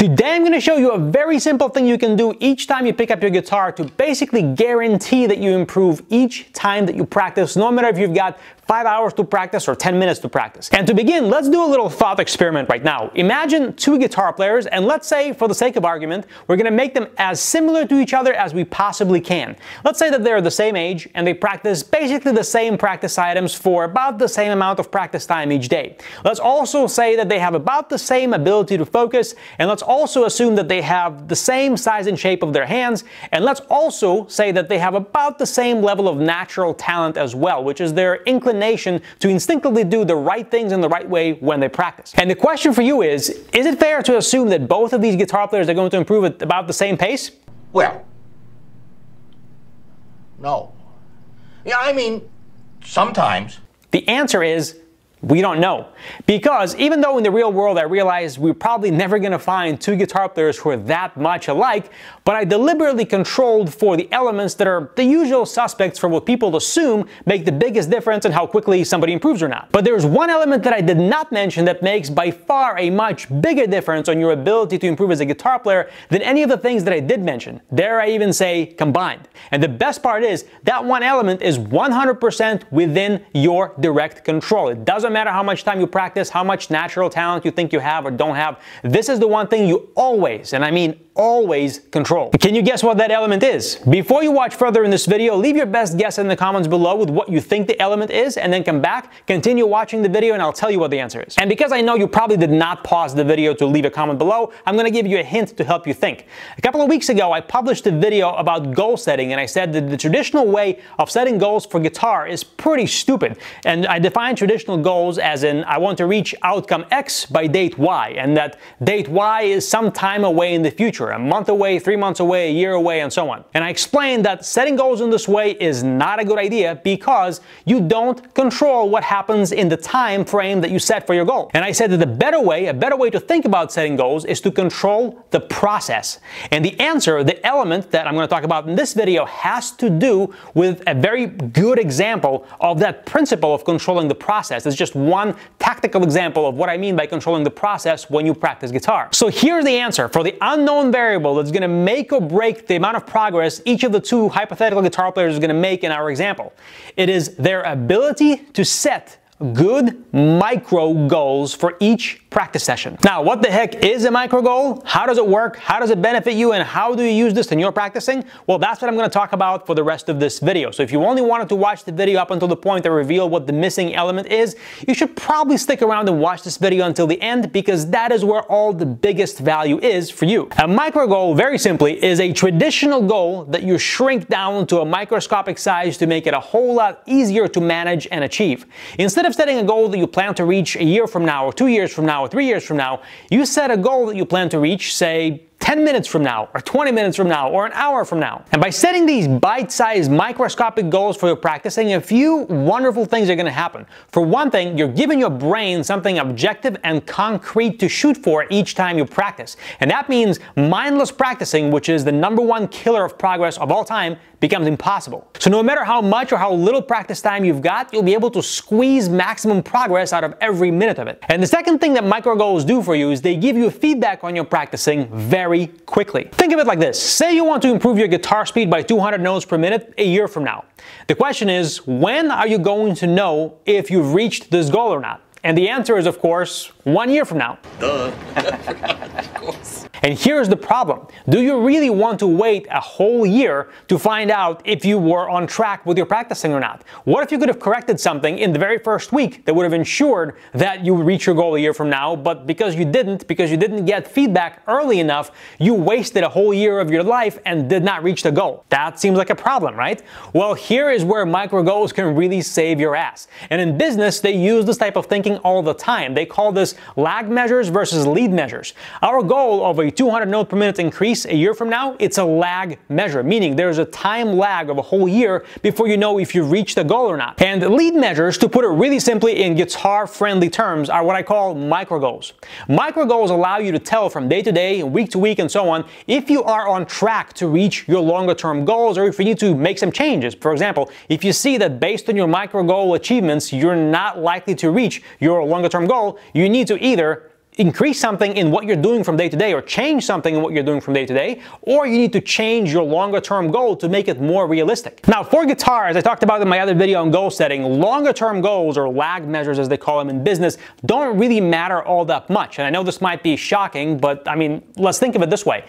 Today I'm going to show you a very simple thing you can do each time you pick up your guitar to basically guarantee that you improve each time that you practice, no matter if you've got 5 hours to practice or 10 minutes to practice. And to begin, let's do a little thought experiment right now. Imagine two guitar players, and let's say, for the sake of argument, we're going to make them as similar to each other as we possibly can. Let's say that they're the same age and they practice basically the same practice items for about the same amount of practice time each day. Let's also say that they have about the same ability to focus, and let's also assume that they have the same size and shape of their hands, and let's also say that they have about the same level of natural talent as well, which is their inclination to instinctively do the right things in the right way when they practice. And the question for you is it fair to assume that both of these guitar players are going to improve at about the same pace? Well, no. Yeah, I mean, sometimes. The answer is we don't know. Because even though in the real world I realize we're probably never going to find two guitar players who are that much alike, but I deliberately controlled for the elements that are the usual suspects for what people assume make the biggest difference in how quickly somebody improves or not. But there's one element that I did not mention that makes by far a much bigger difference on your ability to improve as a guitar player than any of the things that I did mention. Dare I even say combined. And the best part is that one element is 100% within your direct control. It doesn't matter how much time you practice, how much natural talent you think you have or don't have. This is the one thing you always, and I mean always, control. Can you guess what that element is? Before you watch further in this video, leave your best guess in the comments below with what you think the element is, and then come back, continue watching the video, and I'll tell you what the answer is. And because I know you probably did not pause the video to leave a comment below, I'm going to give you a hint to help you think. A couple of weeks ago, I published a video about goal setting, and I said that the traditional way of setting goals for guitar is pretty stupid. And I defined traditional goals as in, I want to reach outcome X by date Y, and that date Y is some time away in the future, a month away, 3 months away, a year away, and so on. And I explained that setting goals in this way is not a good idea because you don't control what happens in the time frame that you set for your goal. And I said that a better way to think about setting goals is to control the process. And the answer, the element that I'm going to talk about in this video, has to do with a very good example of that principle of controlling the process. It's just one tactical example of what I mean by controlling the process when you practice guitar. So here's the answer for the unknown variable that's going to make or break the amount of progress each of the two hypothetical guitar players is going to make in our example. It is their ability to set good micro goals for each practice session. Now, what the heck is a micro goal? How does it work? How does it benefit you? And how do you use this in your practicing? Well, that's what I'm going to talk about for the rest of this video. So if you only wanted to watch the video up until the point I reveal what the missing element is, you should probably stick around and watch this video until the end, because that is where all the biggest value is for you. A micro goal, very simply, is a traditional goal that you shrink down to a microscopic size to make it a whole lot easier to manage and achieve. Instead of setting a goal that you plan to reach a year from now, or 2 years from now, or 3 years from now, you set a goal that you plan to reach, say, 10 minutes from now, or 20 minutes from now, or an hour from now. And by setting these bite-sized microscopic goals for your practicing, a few wonderful things are going to happen. For one thing, you're giving your brain something objective and concrete to shoot for each time you practice. And that means mindless practicing, which is the #1 killer of progress of all time, becomes impossible. So no matter how much or how little practice time you've got, you'll be able to squeeze maximum progress out of every minute of it. And the second thing that micro goals do for you is they give you feedback on your practicing very quickly. Think of it like this. Say you want to improve your guitar speed by 200 notes per minute a year from now. The question is, when are you going to know if you've reached this goal or not? And the answer is, of course, 1 year from now. Duh. Of course. And here's the problem. Do you really want to wait a whole year to find out if you were on track with your practicing or not? What if you could have corrected something in the very first week that would have ensured that you would reach your goal a year from now, but because you didn't get feedback early enough, you wasted a whole year of your life and did not reach the goal? That seems like a problem, right? Well, here is where micro goals can really save your ass. And in business, they use this type of thinking all the time. They call this lag measures versus lead measures. Our goal of a 200 note per minute increase a year from now, it's a lag measure, meaning there's a time lag of a whole year before you know if you've reached the goal or not. And lead measures, to put it really simply in guitar-friendly terms, are what I call micro goals. Micro goals allow you to tell from day to day, week to week, and so on, if you are on track to reach your longer-term goals or if you need to make some changes. For example, if you see that based on your micro goal achievements, you're not likely to reach your longer-term goal, you need to either increase something in what you're doing from day to day, or change something in what you're doing from day to day, or you need to change your longer term goal to make it more realistic. Now, for guitar, as I talked about in my other video on goal setting, longer term goals, or lag measures as they call them in business, don't really matter all that much. And I know this might be shocking, but I mean, let's think of it this way.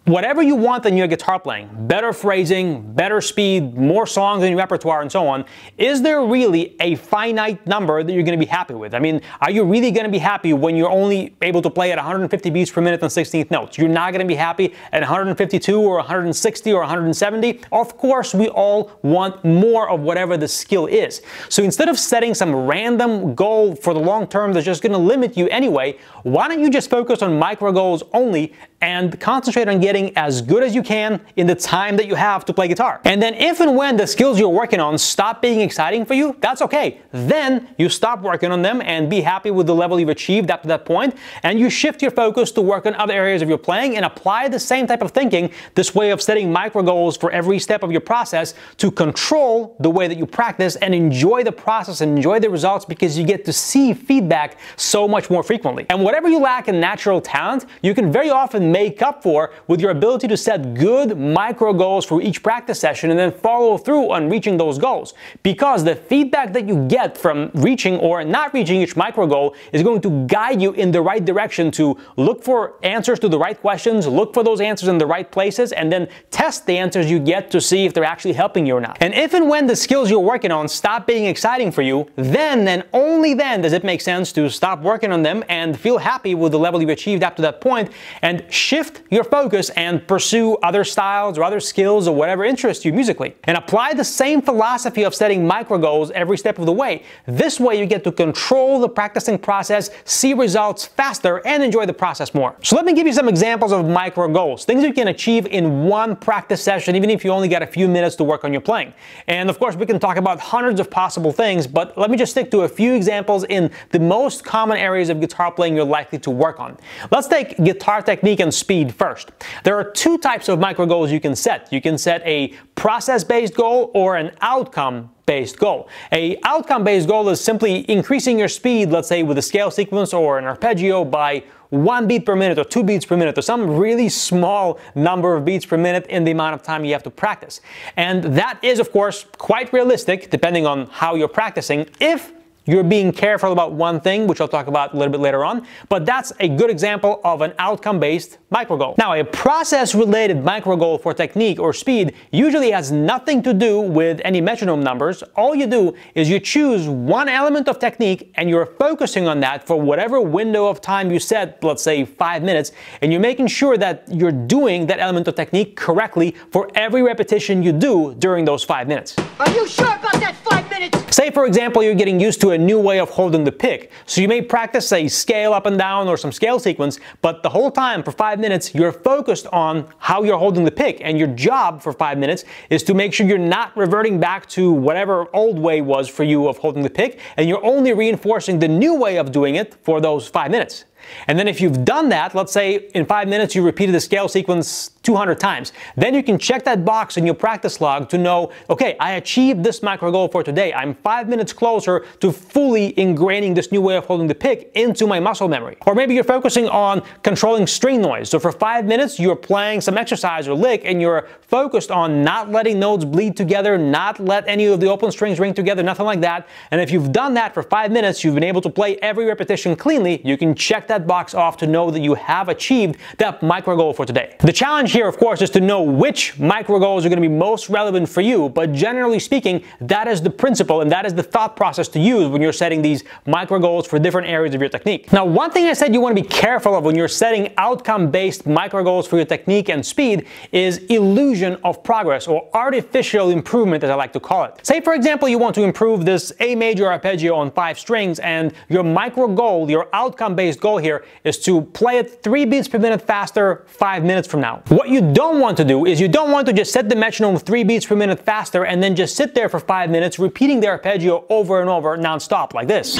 Whatever you want in your guitar playing, better phrasing, better speed, more songs in your repertoire, and so on, is there really a finite number that you're going to be happy with? I mean, are you really going to be happy when you're only able to play at 150 beats per minute on 16th notes? You're not going to be happy at 152 or 160 or 170? Of course, we all want more of whatever the skill is. So instead of setting some random goal for the long term that's just going to limit you anyway, why don't you just focus on micro goals only and concentrate on getting as good as you can in the time that you have to play guitar. And then if and when the skills you're working on stop being exciting for you, that's okay. Then you stop working on them and be happy with the level you've achieved up to that point, and you shift your focus to work on other areas of your playing and apply the same type of thinking, this way of setting micro goals for every step of your process, to control the way that you practice and enjoy the process and enjoy the results, because you get to see feedback so much more frequently. And whatever you lack in natural talent, you can very often make up for with your ability to set good micro goals for each practice session and then follow through on reaching those goals. Because the feedback that you get from reaching or not reaching each micro goal is going to guide you in the right direction to look for answers to the right questions, look for those answers in the right places, and then test the answers you get to see if they're actually helping you or not. And if and when the skills you're working on stop being exciting for you, then and only then does it make sense to stop working on them and feel happy with the level you've achieved up to that point, and shift your focus and pursue other styles or other skills or whatever interests you musically. And apply the same philosophy of setting micro goals every step of the way. This way you get to control the practicing process, see results faster, and enjoy the process more. So let me give you some examples of micro goals, things you can achieve in one practice session, even if you only got a few minutes to work on your playing. And of course, we can talk about hundreds of possible things, but let me just stick to a few examples in the most common areas of guitar playing you're likely to work on. Let's take guitar technique and speed first. There are two types of micro goals you can set. You can set a process-based goal or an outcome-based goal. A outcome-based goal is simply increasing your speed, let's say with a scale sequence or an arpeggio, by 1 beat per minute or 2 beats per minute or some really small number of beats per minute in the amount of time you have to practice. And that is, of course, quite realistic depending on how you're practicing, if you're being careful about one thing, which I'll talk about a little bit later on, but that's a good example of an outcome-based micro goal. Now, a process-related micro goal for technique or speed usually has nothing to do with any metronome numbers. All you do is you choose one element of technique and you're focusing on that for whatever window of time you set, let's say 5 minutes, and you're making sure that you're doing that element of technique correctly for every repetition you do during those 5 minutes. Are you sure about that 5 minutes? Say, for example, you're getting used to a new way of holding the pick. So you may practice a scale up and down or some scale sequence, but the whole time for 5 minutes, you're focused on how you're holding the pick. And your job for 5 minutes is to make sure you're not reverting back to whatever old way was for you of holding the pick, and you're only reinforcing the new way of doing it for those 5 minutes. And then if you've done that, let's say in 5 minutes you repeated the scale sequence 200 times, then you can check that box in your practice log to know, okay, I achieved this micro goal for today. I'm 5 minutes closer to fully ingraining this new way of holding the pick into my muscle memory. Or maybe you're focusing on controlling string noise. So for 5 minutes you're playing some exercise or lick and you're focused on not letting notes bleed together, not let any of the open strings ring together, nothing like that. And if you've done that for 5 minutes, you've been able to play every repetition cleanly, you can check that box off to know that you have achieved that micro goal for today. The challenge here, of course, is to know which micro goals are going to be most relevant for you, but generally speaking, that is the principle and that is the thought process to use when you're setting these micro goals for different areas of your technique. Now, one thing I said you want to be careful of when you're setting outcome-based micro goals for your technique and speed is illusion of progress, or artificial improvement, as I like to call it. Say, for example, you want to improve this A major arpeggio on 5 strings, and your micro goal, your outcome-based goal here, is to play it 3 beats per minute faster 5 minutes from now. What you don't want to do is you don't want to just set the metronome 3 beats per minute faster and then just sit there for 5 minutes repeating the arpeggio over and over non-stop like this.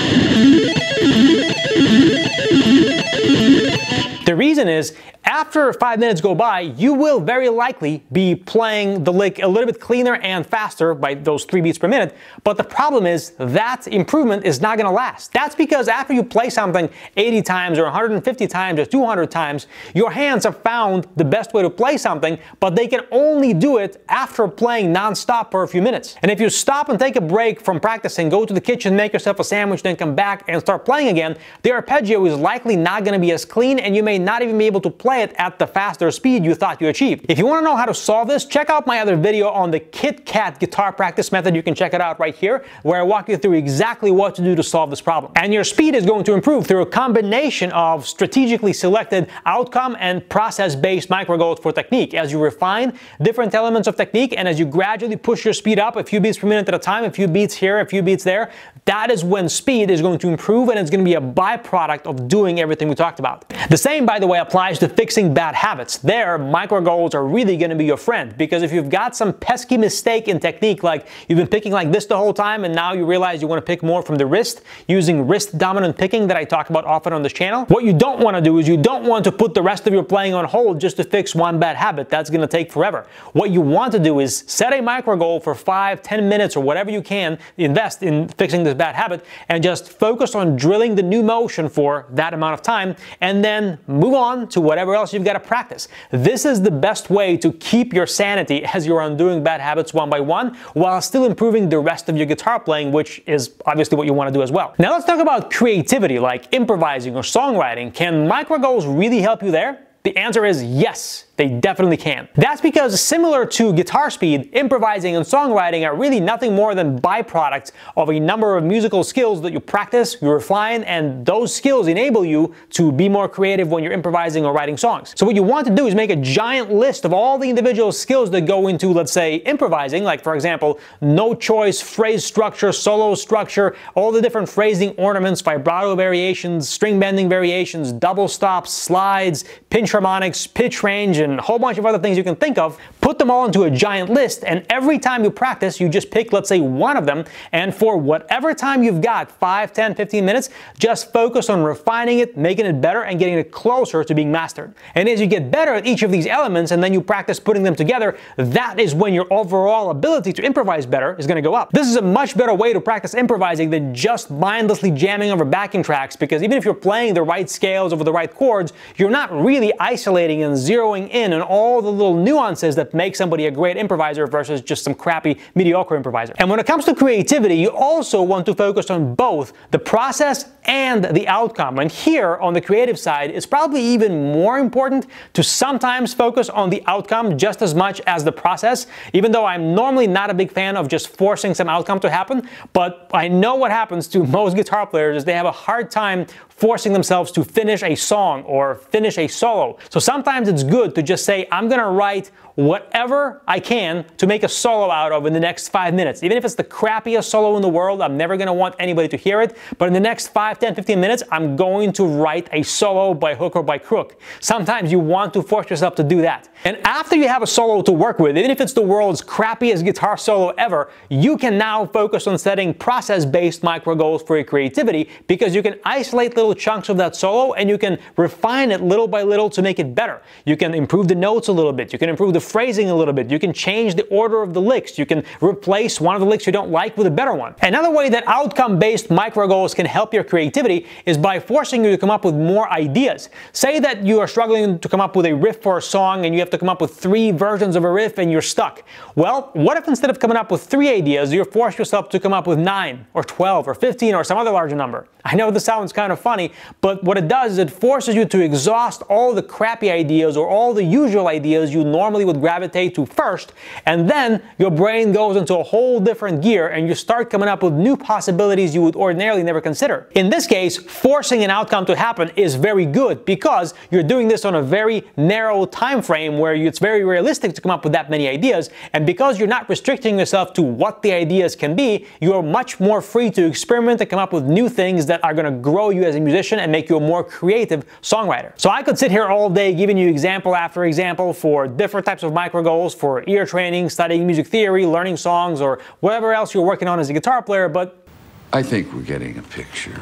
The reason is, after 5 minutes go by, you will very likely be playing the lick a little bit cleaner and faster by those 3 beats per minute. But the problem is that improvement is not going to last. That's because after you play something 80 times or 150 times or 200 times, your hands have found the best way to play something, but they can only do it after playing non-stop for a few minutes. And if you stop and take a break from practicing, go to the kitchen, make yourself a sandwich, then come back and start playing again, the arpeggio is likely not going to be as clean, and you may not even be able to play it at the faster speed you thought you achieved. If you want to know how to solve this, check out my other video on the Kit Kat guitar practice method. You can check it out right here, where I walk you through exactly what to do to solve this problem. And your speed is going to improve through a combination of strategically selected outcome and process-based micro goals for technique. As you refine different elements of technique and as you gradually push your speed up a few beats per minute at a time, a few beats here, a few beats there, that is when speed is going to improve, and it's going to be a byproduct of doing everything we talked about. The same, by the way, applies to fixing bad habits. There, micro goals are really going to be your friend, because if you've got some pesky mistake in technique, like you've been picking like this the whole time and now you realize you want to pick more from the wrist using wrist dominant picking that I talk about often on this channel, what you don't want to do is you don't want to put the rest of your playing on hold just to fix one bad habit. That's going to take forever. What you want to do is set a micro goal for 5-10 minutes or whatever you can invest in fixing this bad habit, and just focus on drilling the new motion for that amount of time, and then move on to whatever else you've got to practice. This is the best way to keep your sanity as you're undoing bad habits one by one, while still improving the rest of your guitar playing, which is obviously what you want to do as well. Now let's talk about creativity, like improvising or songwriting. Can micro goals really help you there? The answer is yes. They definitely can. That's because, similar to guitar speed, improvising and songwriting are really nothing more than byproducts of a number of musical skills that you practice, you refine, and those skills enable you to be more creative when you're improvising or writing songs. So what you want to do is make a giant list of all the individual skills that go into, let's say, improvising, like for example, note choice, phrase structure, solo structure, all the different phrasing ornaments, vibrato variations, string bending variations, double stops, slides, pinch harmonics, pitch range, and a whole bunch of other things you can think of. Put them all into a giant list, and every time you practice, you just pick, let's say, one of them, and for whatever time you've got, 5, 10, 15 minutes, just focus on refining it, making it better, and getting it closer to being mastered. And as you get better at each of these elements, and then you practice putting them together, that is when your overall ability to improvise better is going to go up. This is a much better way to practice improvising than just mindlessly jamming over backing tracks, because even if you're playing the right scales over the right chords, you're not really isolating and zeroing in on all the little nuances that make somebody a great improviser versus just some crappy, mediocre improviser. And when it comes to creativity, you also want to focus on both the process and the outcome. And here, on the creative side, it's probably even more important to sometimes focus on the outcome just as much as the process, even though I'm normally not a big fan of just forcing some outcome to happen. But I know what happens to most guitar players is they have a hard time forcing themselves to finish a song or finish a solo. So sometimes it's good to just say, I'm gonna write whatever I can to make a solo out of in the next 5 minutes. Even if it's the crappiest solo in the world, I'm never gonna want anybody to hear it, but in the next 5, 10, 15 minutes, I'm going to write a solo by hook or by crook. Sometimes you want to force yourself to do that. And after you have a solo to work with, even if it's the world's crappiest guitar solo ever, you can now focus on setting process-based micro goals for your creativity, because you can isolate little chunks of that solo and you can refine it little by little to make it better. You can improve the notes a little bit, you can improve the phrasing a little bit, you can change the order of the licks, you can replace one of the licks you don't like with a better one. Another way that outcome-based micro goals can help your creativity is by forcing you to come up with more ideas. Say that you are struggling to come up with a riff for a song and you have to come up with 3 versions of a riff and you're stuck. Well, what if instead of coming up with 3 ideas, you force yourself to come up with 9 or 12 or 15 or some other larger number? I know this sounds kind of funny, but what it does is it forces you to exhaust all the crappy ideas or all the usual ideas you normally would gravitate to first, and then your brain goes into a whole different gear and you start coming up with new possibilities you would ordinarily never consider. In this case, forcing an outcome to happen is very good because you're doing this on a very narrow time frame where it's very realistic to come up with that many ideas, and because you're not restricting yourself to what the ideas can be, you're much more free to experiment and come up with new things that are going to grow you as a musician and make you a more creative songwriter. So I could sit here all day giving you example after example for different types of micro goals for ear training, studying music theory, learning songs, or whatever else you're working on as a guitar player, but I think we're getting a picture.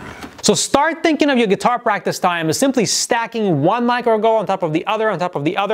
So start thinking of your guitar practice time as simply stacking one micro goal on top of the other,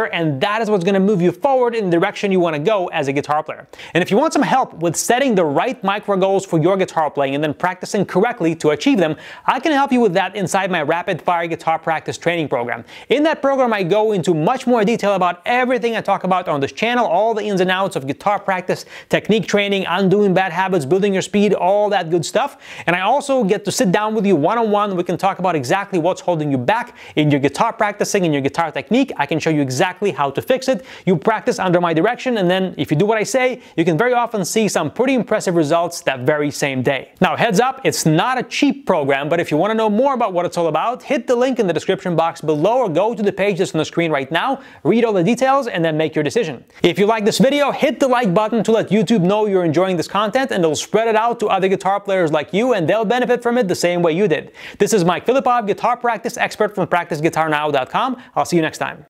and that is what's going to move you forward in the direction you want to go as a guitar player. And if you want some help with setting the right micro goals for your guitar playing and then practicing correctly to achieve them, I can help you with that inside my Rapid Fire Guitar Practice Training Program. In that program, I go into much more detail about everything I talk about on this channel, all the ins and outs of guitar practice, technique training, undoing bad habits, building your speed, all that good stuff. And I also get to sit down with you one-on-one. We can talk about exactly what's holding you back in your guitar practicing, in your guitar technique. I can show you exactly how to fix it. You practice under my direction, and then if you do what I say, you can very often see some pretty impressive results that very same day. Now, heads up, it's not a cheap program, but if you want to know more about what it's all about, hit the link in the description box below or go to the page that's on the screen right now, read all the details, and then make your decision. If you like this video, hit the like button to let YouTube know you're enjoying this content, and it'll spread it out to other guitar players like you, and they'll benefit from it the same way you did. This is Mike Filipov, guitar practice expert from PracticeGuitarNow.com. I'll see you next time.